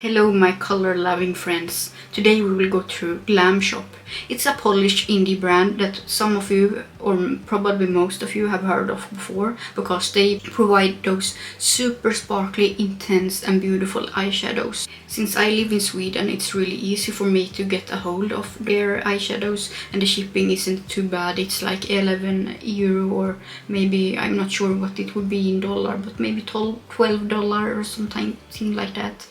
Hello my color loving friends. Today we will go through Glamshop. It's a Polish indie brand that some of you, or probably most of you, have heard of before because they provide those super sparkly, intense and beautiful eyeshadows. Since I live in Sweden, it's really easy for me to get a hold of their eyeshadows and the shipping isn't too bad. It's like 11 euro or maybe, I'm not sure what it would be in dollar, but maybe $12 or something like that.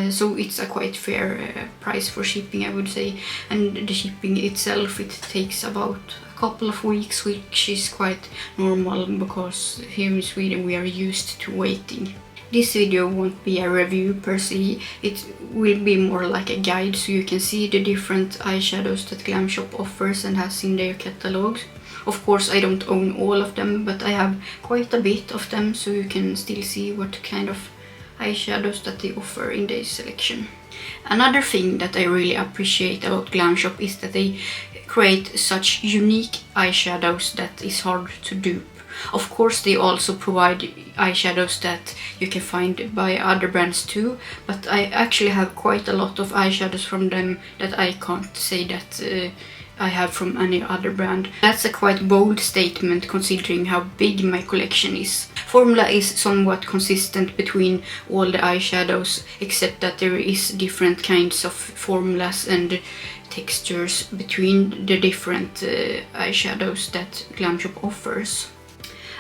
So it's a quite fair price for shipping, I would say, and the shipping itself, it takes about a couple of weeks, which is quite normal because here in Sweden we are used to waiting. This video won't be a review per se, it will be more like a guide so you can see the different eyeshadows that Glamshop offers and has in their catalogs. Of course I don't own all of them, but I have quite a bit of them so you can still see what kind of eyeshadows that they offer in their selection. Another thing that I really appreciate about Glamshop is that they create such unique eyeshadows that is hard to dupe. Of course they also provide eyeshadows that you can find by other brands too, but I actually have quite a lot of eyeshadows from them that I can't say that I have from any other brand. That's a quite bold statement considering how big my collection is. Formula is somewhat consistent between all the eyeshadows, except that there is different kinds of formulas and textures between the different eyeshadows that Glamshop offers.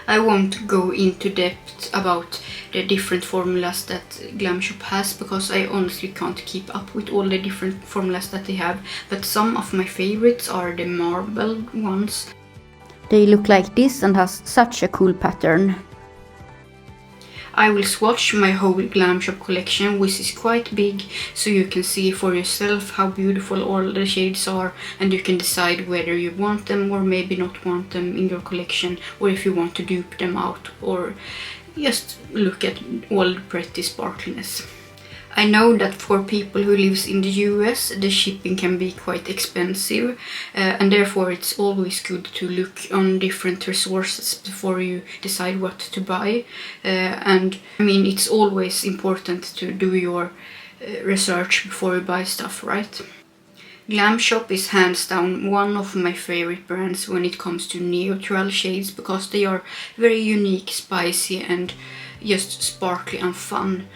I won't go into depth about the different formulas that Glamshop has because I honestly can't keep up with all the different formulas that they have, but some of my favorites are the marble ones. They look like this and has such a cool pattern. I will swatch my whole Glamshop collection, which is quite big, so you can see for yourself how beautiful all the shades are and you can decide whether you want them or maybe not want them in your collection, or if you want to dupe them out or just look at all the pretty sparkliness. I know that for people who lives in the US, the shipping can be quite expensive and therefore it's always good to look on different resources before you decide what to buy. And I mean, it's always important to do your research before you buy stuff, right? Glamshop is hands down one of my favorite brands when it comes to neutral shades because they are very unique, spicy and just sparkly and fun.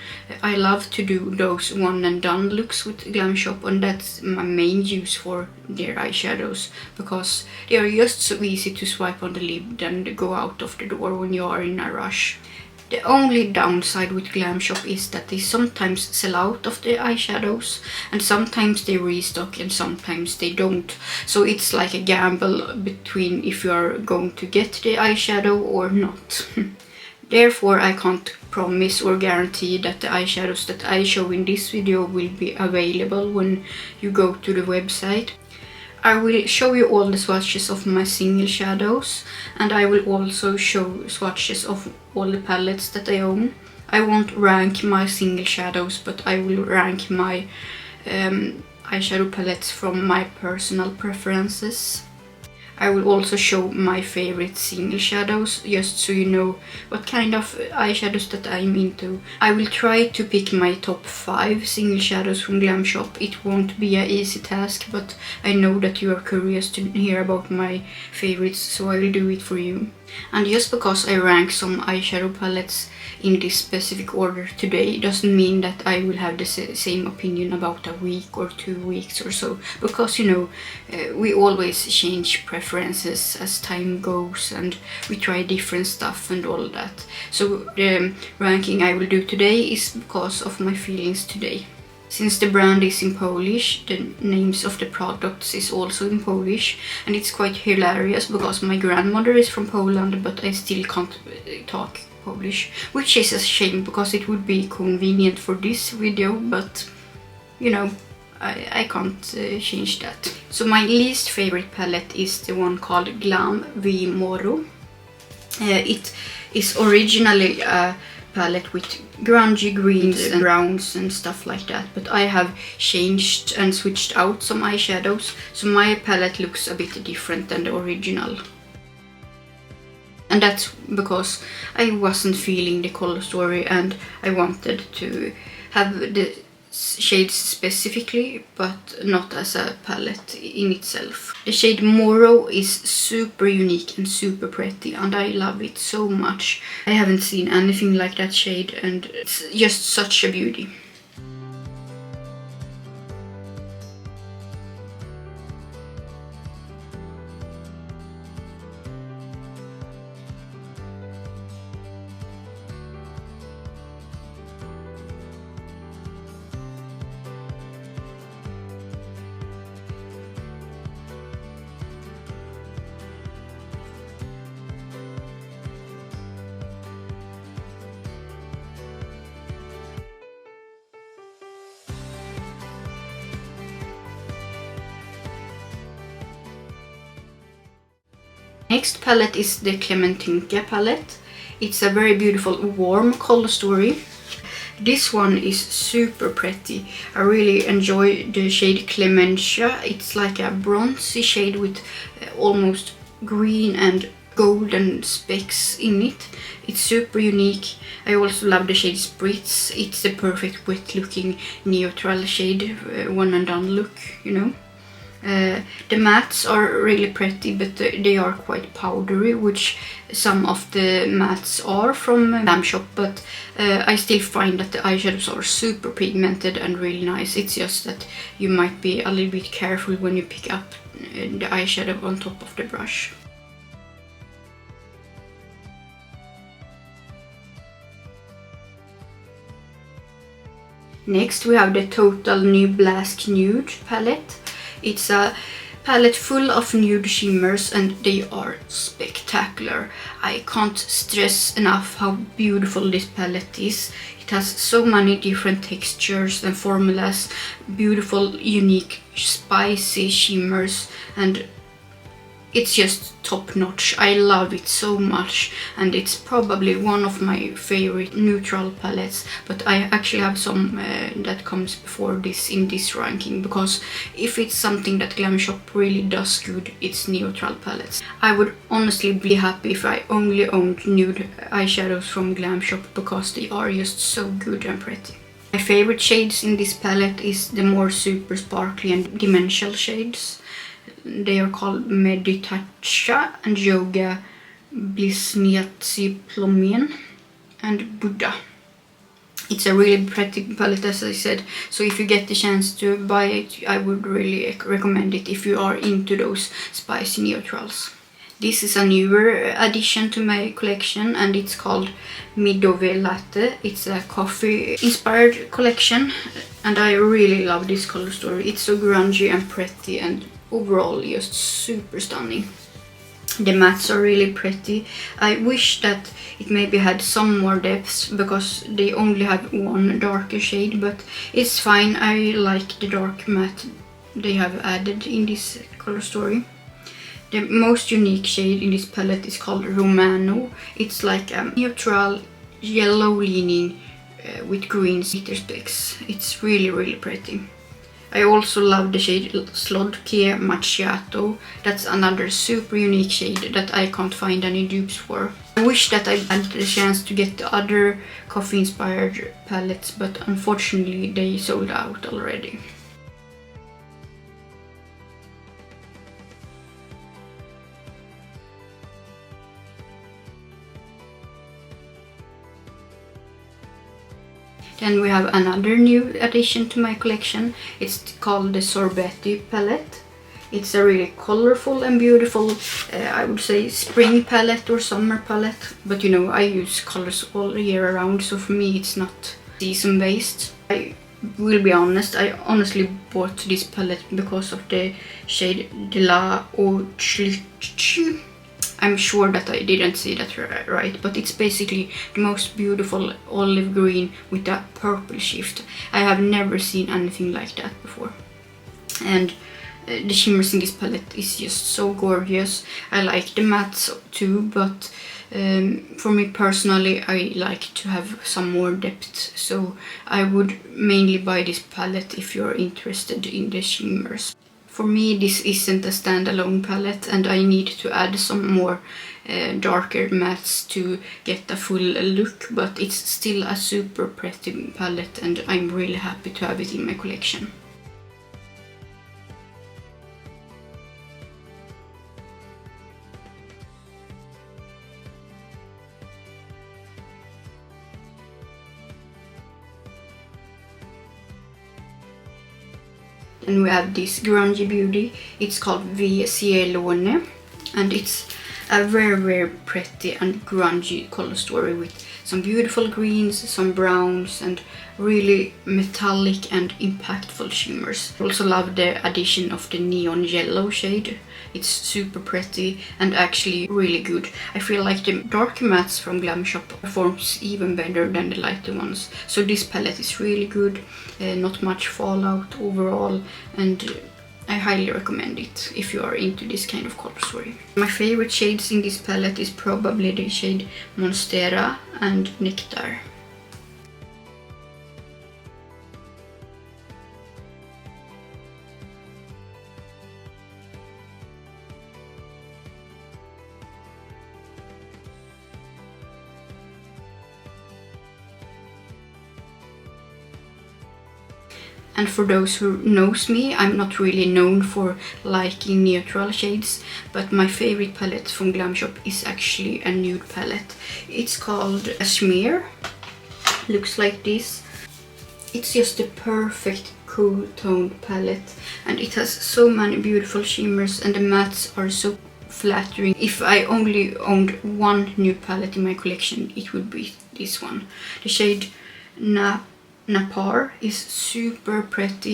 I love to do those one and done looks with Glamshop, and that's my main use for their eyeshadows because they are just so easy to swipe on the lid and go out of the door when you are in a rush. The only downside with Glamshop is that they sometimes sell out of the eyeshadows and sometimes they restock and sometimes they don't. So it's like a gamble between if you are going to get the eyeshadow or not. Therefore I can't promise or guarantee that the eyeshadows that I show in this video will be available when you go to the website. I will show you all the swatches of my single shadows and I will also show swatches of all the palettes that I own. I won't rank my single shadows, but I will rank my eyeshadow palettes from my personal preferences. I will also show my favorite single shadows, just so you know what kind of eyeshadows that I'm into. I will try to pick my top 5 single shadows from Glamshop. It won't be an easy task, but I know that you are curious to hear about my favorites, so I will do it for you. And just because I rank some eyeshadow palettes in this specific order today doesn't mean that I will have the same opinion about a week or 2 weeks or so, because you know we always change preferences as time goes and we try different stuff and all that. So the ranking I will do today is because of my feelings today. Since the brand is in Polish, the names of the products is also in Polish, and it's quite hilarious because my grandmother is from Poland but I still can't talk Polish, which is a shame because it would be convenient for this video, but you know, I can't change that. So my least favorite palette is the one called Glam v Moro. It is originally a palette with grungy greens and browns and stuff like that, but I have changed and switched out some eyeshadows, so my palette looks a bit different than the original. And that's because I wasn't feeling the color story and I wanted to have the shades specifically, but not as a palette in itself. The shade Moro is super unique and super pretty, and I love it so much. I haven't seen anything like that shade, and it's just such a beauty. Next palette is the Klementynka palette. It's a very beautiful warm color story. This one is super pretty. I really enjoy the shade Klementynka. It's like a bronzy shade with almost green and golden specks in it. It's super unique. I also love the shade Spritz. It's the perfect wet looking neutral shade, one and done look, you know. The mattes are really pretty, but they are quite powdery, which some of the mattes are from Glamshop, but I still find that the eyeshadows are super pigmented and really nice. It's just that you might be a little bit careful when you pick up the eyeshadow on top of the brush. Next we have the Total New Blast Nude palette. It's a palette full of nude shimmers and they are spectacular. I can't stress enough how beautiful this palette is. It has so many different textures and formulas, beautiful, unique, spicy shimmers, and it's just top notch. I love it so much, and it's probably one of my favorite neutral palettes, but I actually have some that comes before this in this ranking, because if it's something that Glamshop really does good, it's neutral palettes. I would honestly be happy if I only owned nude eyeshadows from Glamshop, because they are just so good and pretty. My favorite shades in this palette is the more super sparkly and dimensional shades. They are called Meditacha and Yoga Blizniacy Plomen and Buddha. It's a really pretty palette, as I said, so if you get the chance to buy it, I would really recommend it if you are into those spicy neutrals. This is a newer addition to my collection, and it's called Midowe Latte. It's a coffee inspired collection, and I really love this color story. It's so grungy and pretty, and overall just super stunning. The mattes are really pretty. I wish that it maybe had some more depths, because they only have one darker shade, but it's fine. I like the dark matte they have added in this color story. The most unique shade in this palette is called Romano. It's like a neutral yellow leaning with green glitter specks. It's really pretty. I also love the shade Słodkie Macchiato. That's another super unique shade that I can't find any dupes for. I wish that I had the chance to get the other coffee inspired palettes, but unfortunately they sold out already. Then we have another new addition to my collection. It's called the Sorbety palette. It's a really colorful and beautiful, I would say spring palette or summer palette. But you know, I use colors all year around, so for me it's not season based. I will be honest, I honestly bought this palette because of the shade De La Oasis. I'm sure that I didn't say that right, but it's basically the most beautiful olive green with a purple shift. I have never seen anything like that before. And the shimmers in this palette is just so gorgeous. I like the mattes too, but for me personally, I like to have some more depth. So I would mainly buy this palette if you're interested in the shimmers. For me, this isn't a standalone palette, and I need to add some more darker mattes to get a full look, but it's still a super pretty palette and I'm really happy to have it in my collection. And we have this grungy beauty. It's called Zielone, and it's a very pretty and grungy color story with some beautiful greens, some browns, and really metallic and impactful shimmers. I also love the addition of the neon yellow shade. It's super pretty and actually really good. I feel like the darker mattes from Glamshop performs even better than the lighter ones. So this palette is really good, not much fallout overall, and I highly recommend it if you are into this kind of color story. My favorite shades in this palette is probably the shade Monstera and Nectar. And for those who knows me, I'm not really known for liking neutral shades, but my favorite palette from Glamshop is actually a nude palette. It's called Kaszmir. Looks like this. It's just the perfect cool toned palette, and it has so many beautiful shimmers and the mattes are so flattering. If I only owned one nude palette in my collection, it would be this one. The shade Napar is super pretty.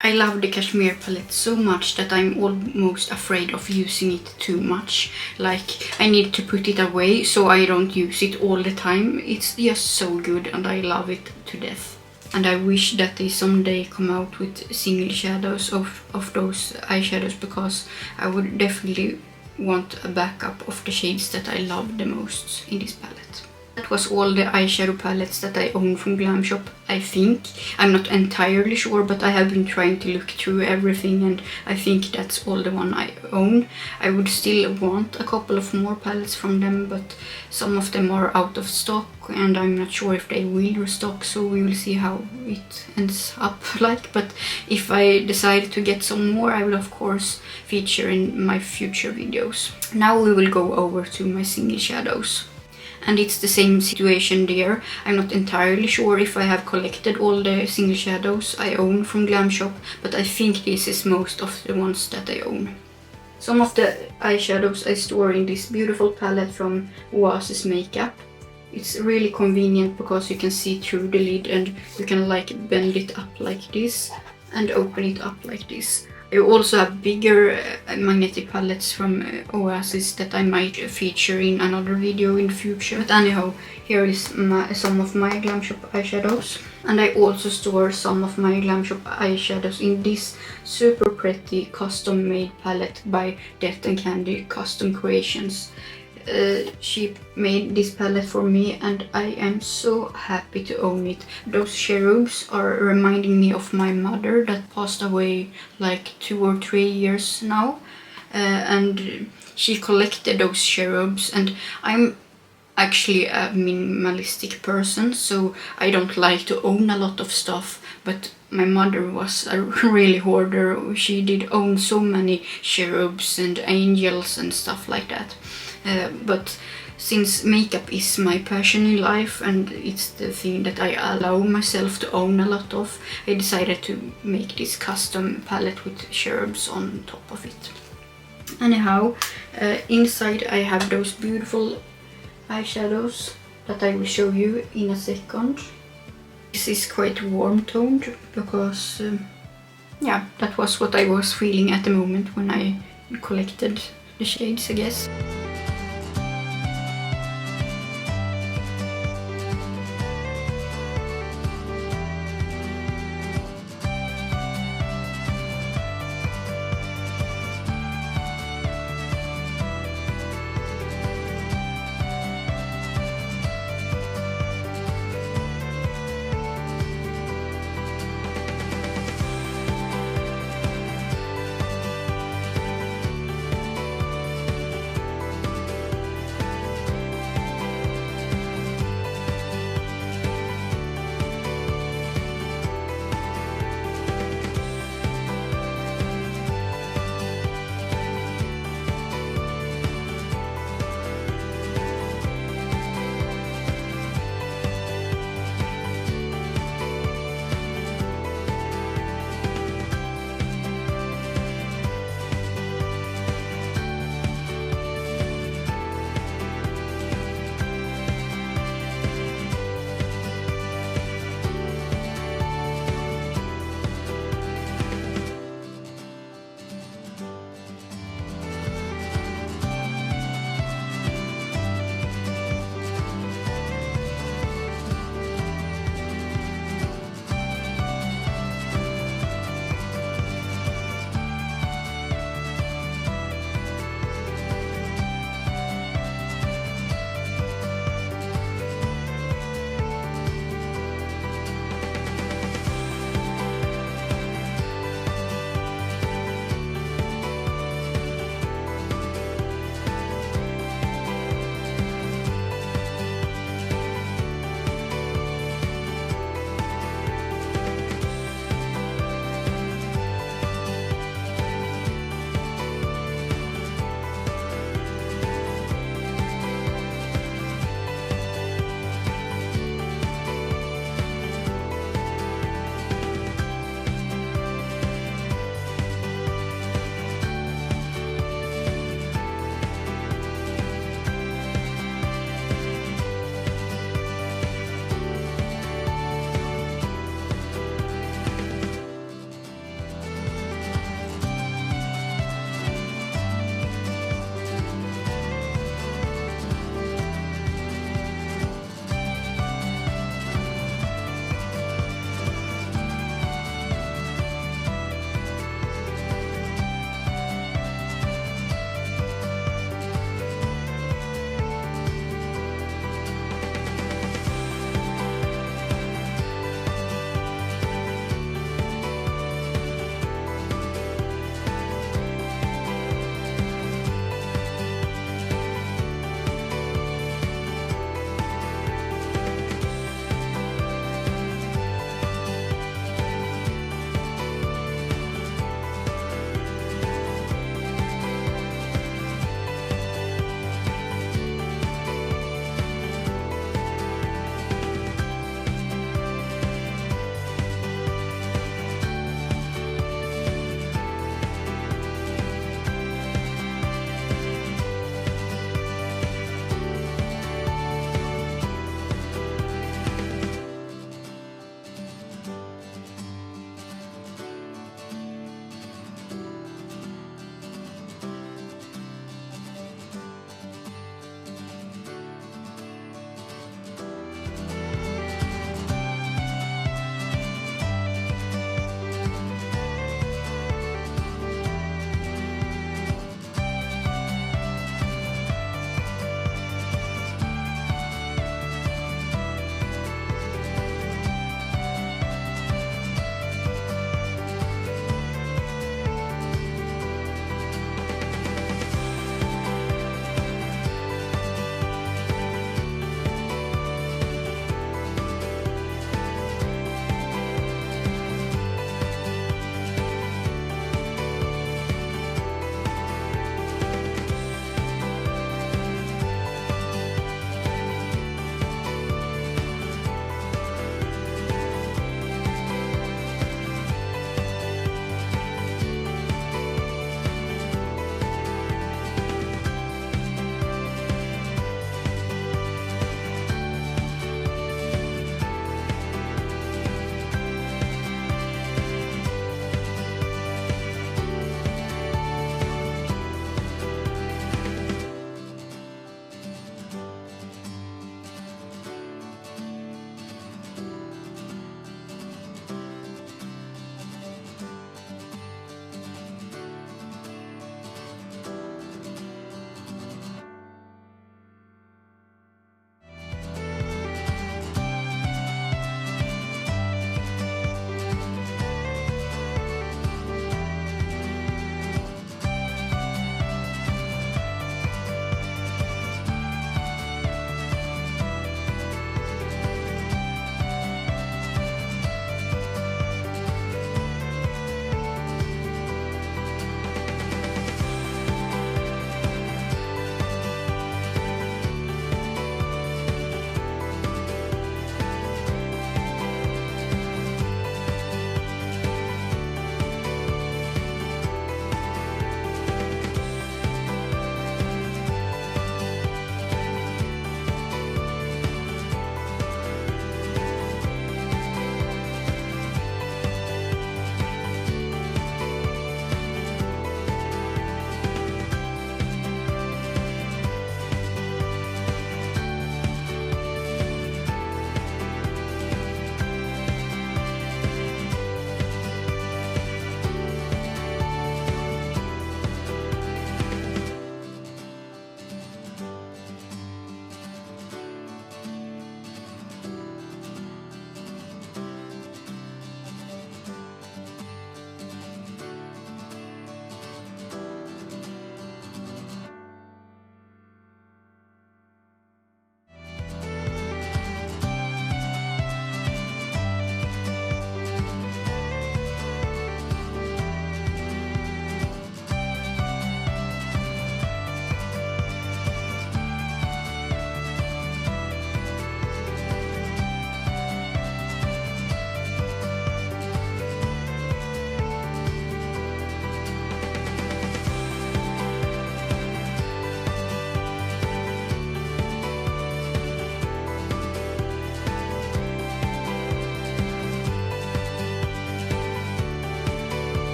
I love the Kaszmir palette so much that I'm almost afraid of using it too much. Like, I need to put it away so I don't use it all the time. It's just so good and I love it to death. And I wish that they someday come out with single shadows of those eyeshadows, because I would definitely want a backup of the shades that I love the most in this palette. That was all the eyeshadow palettes that I own from Glamshop, I think. I'm not entirely sure, but I have been trying to look through everything and I think that's all the one I own. I would still want a couple of more palettes from them, but some of them are out of stock and I'm not sure if they will restock, so we will see how it ends up like. But if I decide to get some more, I will of course feature in my future videos. Now we will go over to my single shadows. And it's the same situation there. I'm not entirely sure if I have collected all the single shadows I own from Glamshop, but I think this is most of the ones that I own. Some of the eyeshadows I store in this beautiful palette from Oasis Makeup. It's really convenient because you can see through the lid and you can like bend it up like this and open it up like this. I also have bigger magnetic palettes from Oasis that I might feature in another video in the future. But anyhow, here is some of my Glamshop eyeshadows. And I also store some of my Glamshop eyeshadows in this super pretty custom made palette by Death and Candy Custom Creations. She made this palette for me and I am so happy to own it. Those cherubs are reminding me of my mother that passed away like 2 or 3 years now, and she collected those cherubs, and I'm actually a minimalistic person, so I don't like to own a lot of stuff, but my mother was a really hoarder. She did own so many cherubs and angels and stuff like that. But since makeup is my passion in life and it's the thing that I allow myself to own a lot of, I decided to make this custom palette with cherubs on top of it. Anyhow, inside I have those beautiful eyeshadows that I will show you in a second. This is quite warm toned because yeah, that was what I was feeling at the moment when I collected the shades, I guess.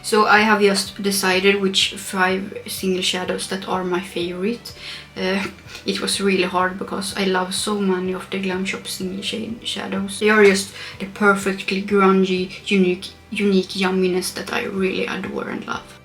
So I have just decided which 5 single shadows that are my favorite. It was really hard because I love so many of the Glamshop single shade shadows. They are just the perfectly grungy, unique yumminess that I really adore and love.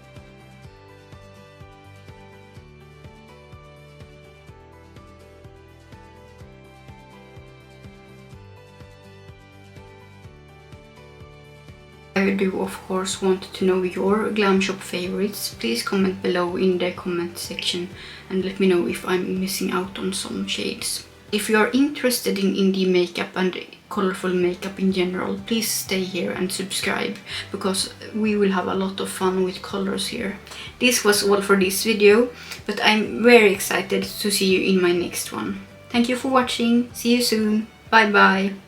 I do of course want to know your Glamshop favorites. Please comment below in the comment section and let me know if I'm missing out on some shades. If you are interested in indie makeup and colorful makeup in general, please stay here and subscribe because we will have a lot of fun with colors here. This was all for this video, but I'm very excited to see you in my next one. Thank you for watching. See you soon. Bye bye.